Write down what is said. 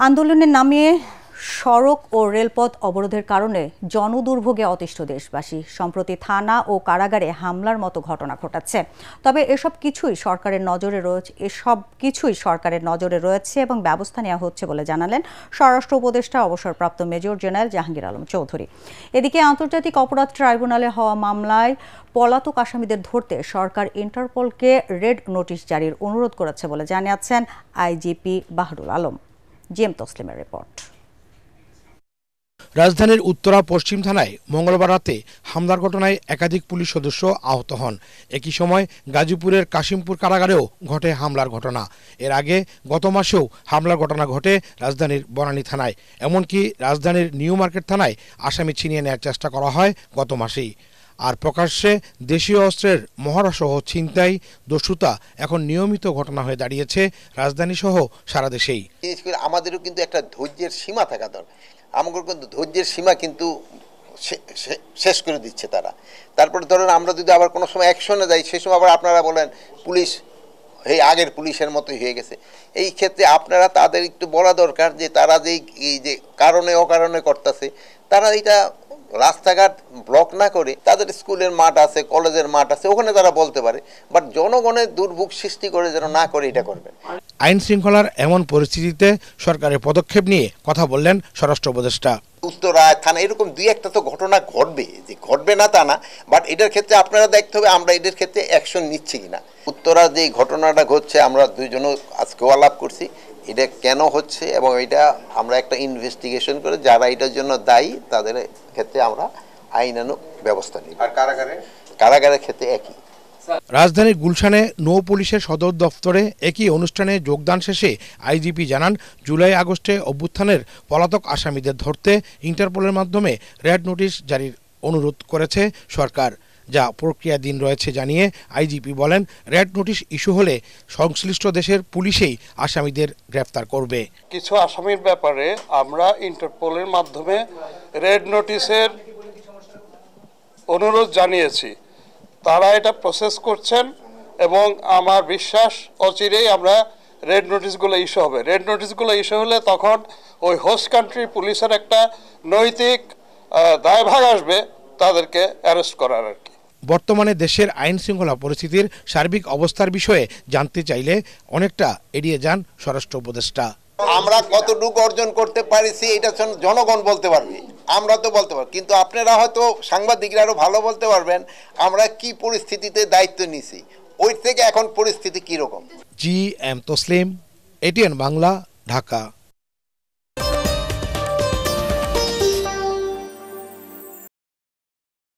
আন্দোলনের নামে সড়ক ও রেলপথ অবরোধের কারণে জনদুর্ভোগে অতিষ্ঠ দেশবাসী সম্প্রতি থানা ও কারাগারে হামলার মতো ঘটনা ঘটাচ্ছে। তবে এসব কিছুই সরকারের নজরে রয়েছে এবং ব্যবস্থা নেওয়া হচ্ছে বলে জানালেন স্বরাষ্ট্র উপদেষ্টা অবসরপ্রাপ্ত মেজর জেনারেল জাহাঙ্গীর আলম চৌধুরী। এদিকে আন্তর্জাতিক অপরাধ ট্রাইব্যুনালে হওয়া মামলায় পলাতক আসামিদের ধরতে সরকার ইন্টারপোলকে রেড নোটিশ জারির অনুরোধ করেছে বলে জানিয়েছেন আইজিপি বাহরুল আলম। জিএম তসলিমের রিপোর্ট। রাজধানীর উত্তরা পশ্চিম থানায় মঙ্গলবার রাতে হামলার ঘটনায় একাধিক পুলিশ সদস্য আহত হন। একই সময় গাজীপুরের কাশিমপুর কারাগারেও ঘটে হামলার ঘটনা। এর আগে গত মাসেও হামলার ঘটনা ঘটে রাজধানীর বনানী থানায়। এমনকি রাজধানীর নিউ মার্কেট থানায় আসামি ছিনিয়ে নেওয়ার চেষ্টা করা হয় গত মাসেই। আর প্রকাশ্যে দেশীয় অস্ত্রের মহড়াসহ ছিনতাই, দস্যুতা এখন নিয়মিত ঘটনা হয়ে দাঁড়িয়েছে রাজধানী সহ সারা দেশেই। আমাদেরও কিন্তু একটা ধৈর্যের সীমা থাকা দরকার। আমাদের কিন্তু ধৈর্যের সীমা কিন্তু শেষ করে দিচ্ছে তারা। তারপরে ধরেন আমরা যদি আবার কোনো সময় অ্যাকশনে যাই, সে সময় আবার আপনারা বলেন পুলিশ এই আগের পুলিশের মতোই হয়ে গেছে। এই ক্ষেত্রে আপনারা তাদের একটু বলা দরকার যে তারা যে কারণে অকারণে করতেছে, তারা এটা রাস্তাঘাট ব্লক না করে তাদের স্কুলের মাঠ আছে, কলেজের মাঠ আছে, ওখানে তারা বলতে পারে। বাট জনগণের দুর্ভোগ সৃষ্টি করে যেন না করে এটা করবেন। আইন শৃঙ্খলার এমন পরিস্থিতিতে সরকারের পদক্ষেপ নিয়ে কথা বললেন স্বরাষ্ট্র উপদেষ্টা। উত্তরায় থানা এরকম দুই একটা তো ঘটনা ঘটবে, যে ঘটবে না তা না, বাট এটার ক্ষেত্রে আপনারা দেখতে হবে আমরা এদের ক্ষেত্রে অ্যাকশন নিচ্ছি কিনা। উত্তরা যে ঘটনাটা ঘটছে আমরা দুইজনও আজকেও আলাপ করছি, এটা কেন হচ্ছে এবং এটা আমরা একটা ইনভেস্টিগেশন করে যারা এটার জন্য দায়ী তাদের ক্ষেত্রে আমরা আইনানুগ ব্যবস্থা নিই। আর কারাগারের ক্ষেত্রে একই। রাজধানীর গুলশানে নৌ পুলিশের সদর দফতরে একই অনুষ্ঠানে যোগদান শেষে আইজিপি জানান, জুলাই আগস্টে অভ্যুত্থানের পলাতক আসামিদের ধরতে ইন্টারপোলের মাধ্যমে রেড নোটিশ জারির অনুরোধ করেছে সরকার, যা প্রক্রিয়াধীন রয়েছে জানিয়ে আইজিপি বলেন, রেড নোটিশ ইস্যু হলে সংশ্লিষ্ট দেশের পুলিশেই আসামিদের গ্রেফতার করবে। কিছু আসামির ব্যাপারে আমরা ইন্টারপোলের মাধ্যমে রেড নোটিশের অনুরোধ জানিয়েছি। তারা এটা প্রসেস করছেন এবং আমার বিশ্বাস অচিরেই আমরা রেড নোটিশগুলো ইস্যু হবে। রেড নোটিশগুলো ইস্যু হলে তখন ওই হোস্ট কান্ট্রি পুলিশের একটা নৈতিক দায়ভার আসবে তাদেরকে অ্যারেস্ট করার আর কি। বর্তমানে দেশের আইন শৃঙ্খলা পরিস্থিতির সার্বিক অবস্থার বিষয়ে জানতে চাইলে অনেকটা এড়িয়ে যান স্বরাষ্ট্র উপদেষ্টা। আমরা কতটুকু অর্জন করতে পারিছি এটা জনগণ বলতে পারবে, আমরা তো বলতে পারবো, কিন্তু আপনারা হয়তো সাংবাদিকরা আরো ভালো বলতে পারবেন আমরা কি পরিস্থিতিতে দায়িত্ব নিছি, ওই থেকে এখন পরিস্থিতি কি রকম। GM Taslim, ATN Bangla, Dhaka.